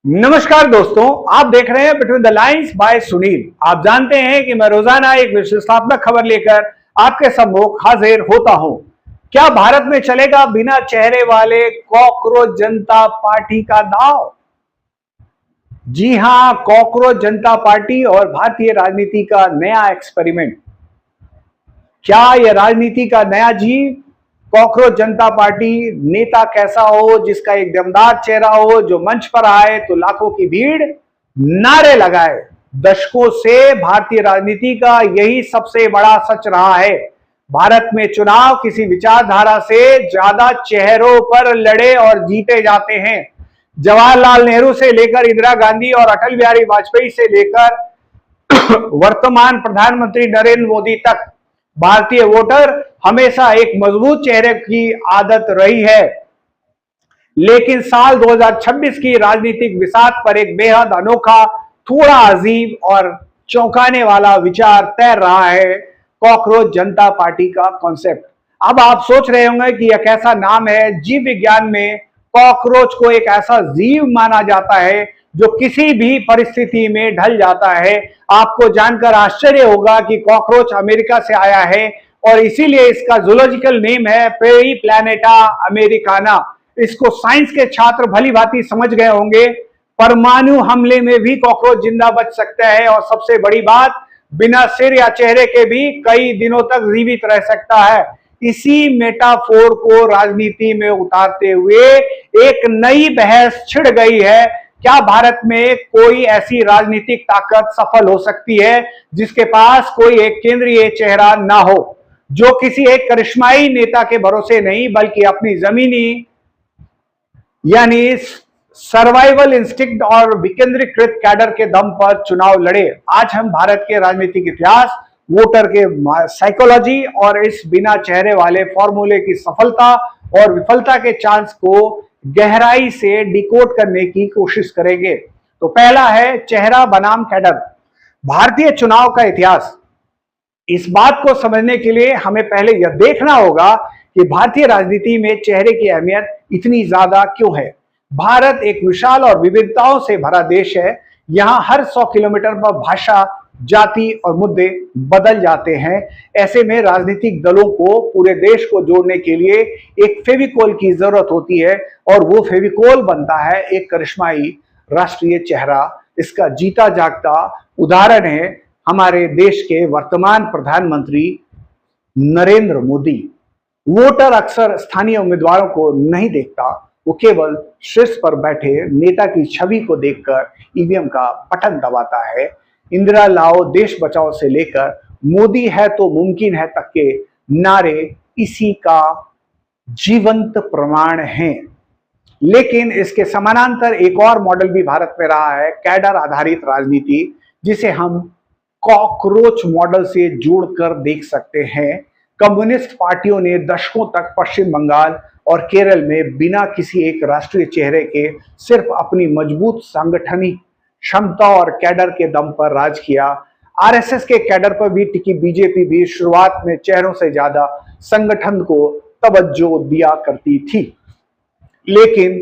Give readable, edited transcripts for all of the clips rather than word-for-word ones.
नमस्कार दोस्तों, आप देख रहे हैं between the lines by Sunil. आप जानते हैं कि मैं रोजाना एक विश्लेषणात्मक खबर लेकर आपके सम्मुख हाजिर होता हूं। क्या भारत में चलेगा बिना चेहरे वाले कॉकरोच जनता पार्टी का दांव? जी हां, कॉकरोच जनता पार्टी और भारतीय राजनीति का नया एक्सपेरिमेंट। क्या यह राजनीति का नया जीव कॉकरोच जनता पार्टी नेता कैसा हो, जिसका एक दमदार चेहरा हो, जो मंच पर आए तो लाखों की भीड़ नारे लगाए। दशकों से भारतीय राजनीति का यही सबसे बड़ा सच रहा है। भारत में चुनाव किसी विचारधारा से ज्यादा चेहरों पर लड़े और जीते जाते हैं। जवाहरलाल नेहरू से लेकर इंदिरा गांधी और अटल बिहारी वाजपेयी से लेकर वर्तमान प्रधानमंत्री नरेंद्र मोदी तक भारतीय वोटर हमेशा एक मजबूत चेहरे की आदत रही है। लेकिन साल 2026 की राजनीतिक बिसात पर एक बेहद अनोखा, थोड़ा अजीब और चौंकाने वाला विचार तैर रहा है, कॉकरोच जनता पार्टी का कॉन्सेप्ट। अब आप सोच रहे होंगे कि यह कैसा नाम है। जीव विज्ञान में कॉकरोच को एक ऐसा जीव माना जाता है जो किसी भी परिस्थिति में ढल जाता है। आपको जानकर आश्चर्य होगा कि कॉकरोच अमेरिका से आया है और इसीलिए इसका जूलॉजिकल नेम है पेरीप्लैनेटा अमेरिकाना। इसको साइंस के छात्र भली भांति समझ गए होंगे। परमाणु हमले में भी कॉकरोच जिंदा बच सकता है और सबसे बड़ी बात, बिना सिर या चेहरे के भी कई दिनों तक जीवित रह सकता है। इसी मेटाफोर को राजनीति में उतारते हुए एक नई बहस छिड़ गई है। क्या भारत में कोई ऐसी राजनीतिक ताकत सफल हो सकती है जिसके पास कोई एक केंद्रीय चेहरा ना हो, जो किसी एक करिश्माई नेता के भरोसे नहीं बल्कि अपनी जमीनी यानी सर्वाइवल इंस्टिंक्ट और विकेंद्रीकृत कैडर के दम पर चुनाव लड़े? आज हम भारत के राजनीतिक इतिहास, वोटर के साइकोलॉजी और इस बिना चेहरे वाले फॉर्मूले की सफलता और विफलता के चांस को गहराई से डिकोड करने की कोशिश करेंगे। तो पहला है चेहरा बनाम कैडर, भारतीय चुनाव का इतिहास। इस बात को समझने के लिए हमें पहले यह देखना होगा कि भारतीय राजनीति में चेहरे की अहमियत इतनी ज्यादा क्यों है। भारत एक विशाल और विविधताओं से भरा देश है। यहाँ हर 100 किलोमीटर पर भाषा, जाति और मुद्दे बदल जाते हैं। ऐसे में राजनीतिक दलों को पूरे देश को जोड़ने के लिए एक फेविकोल की जरूरत होती है और वो फेविकोल बनता है एक करिश्माई राष्ट्रीय चेहरा। इसका जीता जागता उदाहरण है हमारे देश के वर्तमान प्रधानमंत्री नरेंद्र मोदी। वोटर अक्सर स्थानीय उम्मीदवारों को नहीं देखता, वो केवल शीर्ष पर बैठे नेता की छवि को देखकर ईवीएम का बटन दबाता है। इंदिरा लाओ, देश बचाओ से लेकर मोदी है तो मुमकिन है तक के नारे इसी का जीवंत प्रमाण हैं। लेकिन इसके समानांतर एक और मॉडल भी भारत में रहा है, कैडर आधारित राजनीति, जिसे हम कॉकरोच मॉडल से जोड़कर देख सकते हैं। कम्युनिस्ट पार्टियों ने दशकों तक पश्चिम बंगाल और केरल में बिना किसी एक राष्ट्रीय चेहरे के सिर्फ अपनी मजबूत सांगठनिक क्षमता और कैडर के दम पर राज किया। आरएसएस के कैडर पर भी टिकी बीजेपी भी शुरुआत में चेहरों से ज्यादा संगठन को तवज्जो दिया करती थी। लेकिन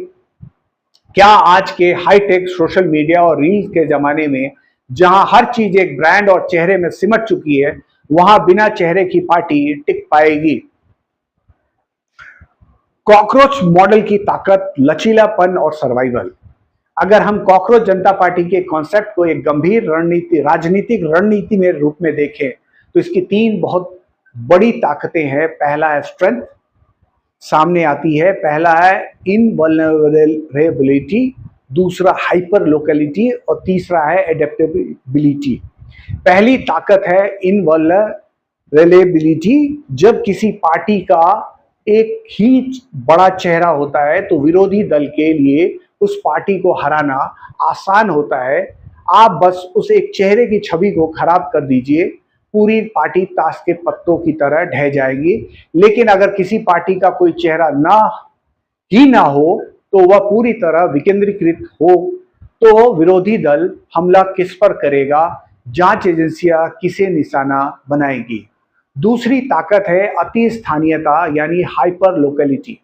क्या आज के हाईटेक सोशल मीडिया और रील्स के जमाने में, जहां हर चीज एक ब्रांड और चेहरे में सिमट चुकी है, वहां बिना चेहरे की पार्टी टिक पाएगी? कॉकरोच मॉडल की ताकत, लचीलापन और सर्वाइवल। अगर हम कॉकरोच जनता पार्टी के कॉन्सेप्ट को एक गंभीर राजनीतिक रणनीति में रूप में देखें तो इसकी 3 बहुत बड़ी ताकतें हैं। पहला है स्ट्रेंथ, सामने आती है। पहला है इनवल्नरेबिलिटी, दूसरा हाइपर लोकलिटी और तीसरा है एडेप्टेबिलिटी। पहली ताकत है इनवल्नरेबिलिटी। जब किसी पार्टी का एक ही बड़ा चेहरा होता है तो विरोधी दल के लिए उस पार्टी को हराना आसान होता है। आप बस उस एक चेहरे की छवि को खराब कर दीजिए, पूरी पार्टी ताश के पत्तों की तरह ढह जाएगी। लेकिन अगर किसी पार्टी का कोई चेहरा ना हो तो वह पूरी तरह विकेंद्रीकृत हो, तो विरोधी दल हमला किस पर करेगा? जांच एजेंसियां किसे निशाना बनाएगी? दूसरी ताकत है अति स्थानीयता यानी हाइपर लोकलिटी।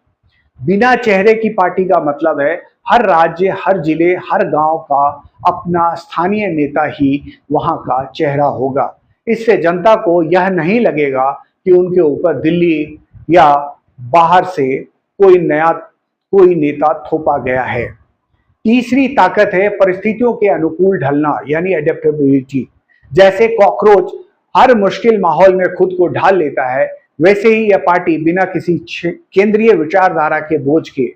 बिना चेहरे की पार्टी का मतलब है हर राज्य, हर जिले, हर गांव का अपना स्थानीय नेता ही वहां का चेहरा होगा। इससे जनता को यह नहीं लगेगा कि उनके ऊपर दिल्ली या बाहर से कोई नेता थोपा गया है। तीसरी ताकत है परिस्थितियों के अनुकूल ढलना, यानी एडेप्टेबिलिटी। जैसे कॉकरोच हर मुश्किल माहौल में खुद को ढाल लेता है, वैसे ही यह पार्टी बिना किसी केंद्रीय विचारधारा के बोझ के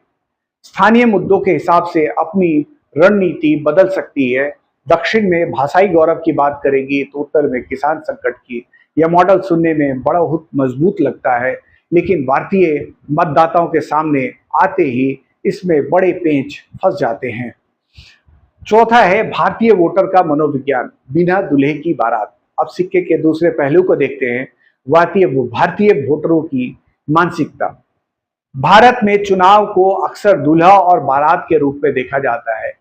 स्थानीय मुद्दों के हिसाब से अपनी रणनीति बदल सकती है। दक्षिण में भाषाई गौरव की बात करेगी तो उत्तर में किसान संकट की। यह मॉडल सुनने में बड़ा मजबूत लगता है, लेकिन भारतीय मतदाताओं के सामने आते ही इसमें बड़े पेंच फंस जाते हैं। चौथा है भारतीय वोटर का मनोविज्ञान, बिना दूल्हे की बारात। अब सिक्के के दूसरे पहलू को देखते हैं, भारतीय वोटरों की मानसिकता। भारत में चुनाव को अक्सर दूल्हा और बारात के रूप में देखा जाता है।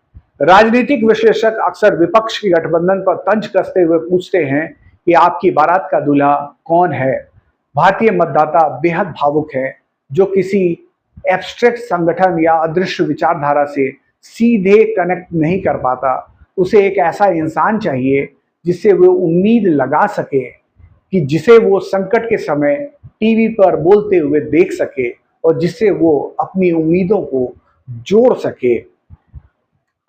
राजनीतिक विश्लेषक अक्सर विपक्ष के गठबंधन पर तंज कसते हुए पूछते हैं कि आपकी बारात का दूल्हा कौन है। भारतीय मतदाता बेहद भावुक है, जो किसी एब्स्ट्रैक्ट संगठन या अदृश्य विचारधारा से सीधे कनेक्ट नहीं कर पाता। उसे एक ऐसा इंसान चाहिए जिससे वो उम्मीद लगा सके, कि जिसे वो संकट के समय टीवी पर बोलते हुए देख सके और जिससे वो अपनी उम्मीदों को जोड़ सके।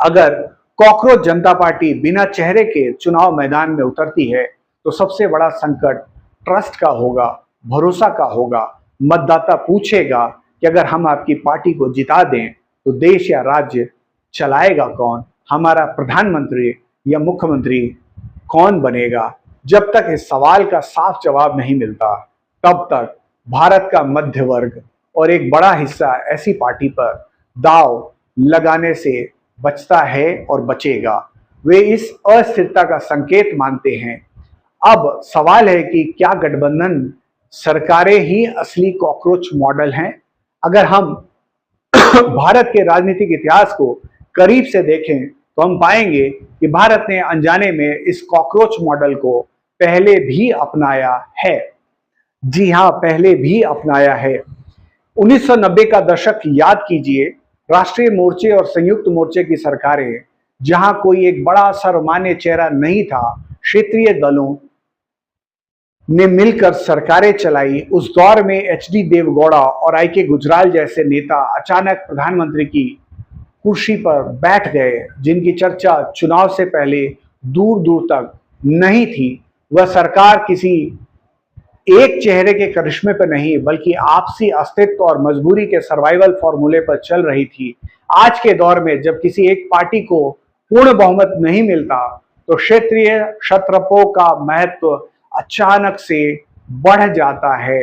अगर कॉकरोच जनता पार्टी बिना चेहरे के चुनाव मैदान में उतरती है तो सबसे बड़ा संकट ट्रस्ट का होगा, भरोसा का होगा। मतदाता पूछेगा कि अगर हम आपकी पार्टी को जिता दें तो देश या राज्य चलाएगा कौन, हमारा प्रधानमंत्री या मुख्यमंत्री कौन बनेगा। जब तक इस सवाल का साफ जवाब नहीं मिलता, तब तक भारत का मध्य वर्ग और एक बड़ा हिस्सा ऐसी पार्टी पर दाव लगाने से बचता है और बचेगा। वे इस अस्थिरता का संकेत मानते हैं। अब सवाल है कि क्या गठबंधन सरकारें ही असली कॉकरोच मॉडल हैं? अगर हम भारत के राजनीतिक इतिहास को करीब से देखें तो हम पाएंगे कि भारत ने अनजाने में इस कॉकरोच मॉडल को पहले भी अपनाया है। जी हां, पहले भी अपनाया है। 1990 का दशक याद कीजिए। राष्ट्रीय मोर्चे और संयुक्त मोर्चे की सरकारें, जहां कोई एक बड़ा सर्वमान्य चेहरा नहीं था, क्षेत्रीय दलों ने मिलकर सरकारें चलाई। उस दौर में एचडी देवगौड़ा और आई.के. गुजराल जैसे नेता अचानक प्रधानमंत्री की कुर्सी पर बैठ गए, जिनकी चर्चा चुनाव से पहले दूर दूर तक नहीं थी। वह सरकार किसी एक चेहरे के करिश्मे पर नहीं, बल्कि आपसी अस्तित्व और मजबूरी के सर्वाइवल फॉर्मूले पर चल रही थी। आज के दौर में जब किसी एक पार्टी को पूर्ण बहुमत नहीं मिलता, तो क्षेत्रीय क्षत्रपों का महत्व अचानक से बढ़ जाता है।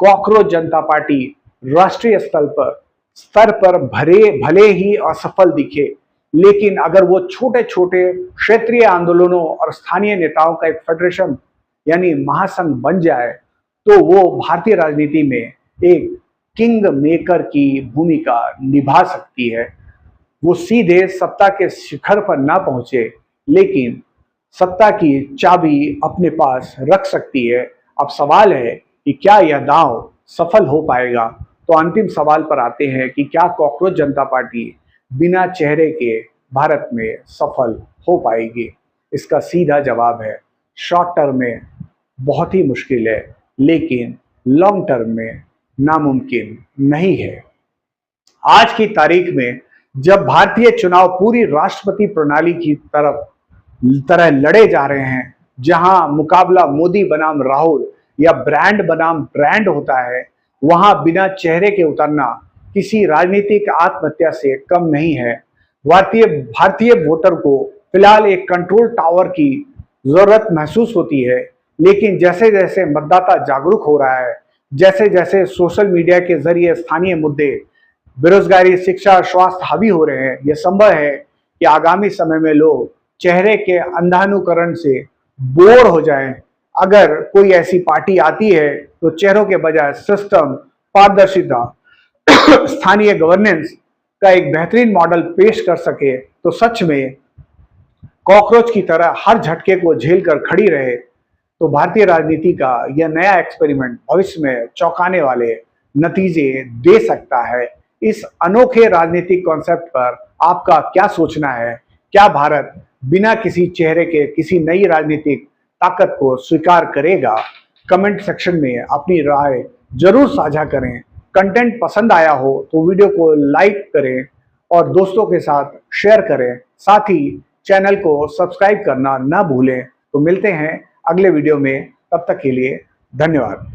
कॉकरोच जनता पार्टी राष्ट्रीय स्तर पर भले ही असफल दिखे, लेकिन अगर वो छोटे छोटे क्षेत्रीय आंदोलनों और स्थानीय नेताओं का एक फेडरेशन यानी महासंघ बन जाए, तो वो भारतीय राजनीति में एक किंग मेकर की भूमिका निभा सकती है। वो सीधे सत्ता के शिखर पर ना पहुंचे, लेकिन सत्ता की चाबी अपने पास रख सकती है। अब सवाल है कि क्या यह दांव सफल हो पाएगा। तो अंतिम सवाल पर आते हैं कि क्या कॉकरोच जनता पार्टी बिना चेहरे के भारत में सफल हो पाएगी। इसका सीधा जवाब है शॉर्ट टर्म में बहुत ही मुश्किल है, लेकिन लॉन्ग टर्म में नामुमकिन नहीं है। आज की तारीख में जब भारतीय चुनाव पूरी राष्ट्रपति प्रणाली की तरह लड़े जा रहे हैं, जहां मुकाबला मोदी बनाम राहुल या ब्रांड बनाम ब्रांड होता है, वहां बिना चेहरे के उतरना किसी राजनीतिक आत्महत्या से कम नहीं है। भारतीय वोटर को फिलहाल एक कंट्रोल टावर की जरूरत महसूस होती है, लेकिन जैसे जैसे मतदाता जागरूक हो रहा है, जैसे जैसे सोशल मीडिया के जरिए स्थानीय मुद्दे, बेरोजगारी, शिक्षा, स्वास्थ्य हावी हो रहे हैं, यह संभव है कि आगामी समय में लोग चेहरे के अंधानुकरण से बोर हो जाएं। अगर कोई ऐसी पार्टी आती है तो चेहरों के बजाय सिस्टम, पारदर्शिता, स्थानीय गवर्नेंस का एक बेहतरीन मॉडल पेश कर सके, तो सच में कॉकरोच की तरह हर झटके को झेल कर खड़ी रहे, तो भारतीय राजनीति का यह नया एक्सपेरिमेंट भविष्य में चौंकाने वाले नतीजे दे सकता है। इस अनोखे राजनीतिक कॉन्सेप्ट पर आपका क्या सोचना है? क्या भारत बिना किसी चेहरे के किसी नई राजनीतिक ताकत को स्वीकार करेगा? कमेंट सेक्शन में अपनी राय जरूर साझा करें। कंटेंट पसंद आया हो तो वीडियो को लाइक करें और दोस्तों के साथ शेयर करें। साथ ही चैनल को सब्सक्राइब करना ना भूलें। तो मिलते हैं अगले वीडियो में, तब तक के लिए धन्यवाद।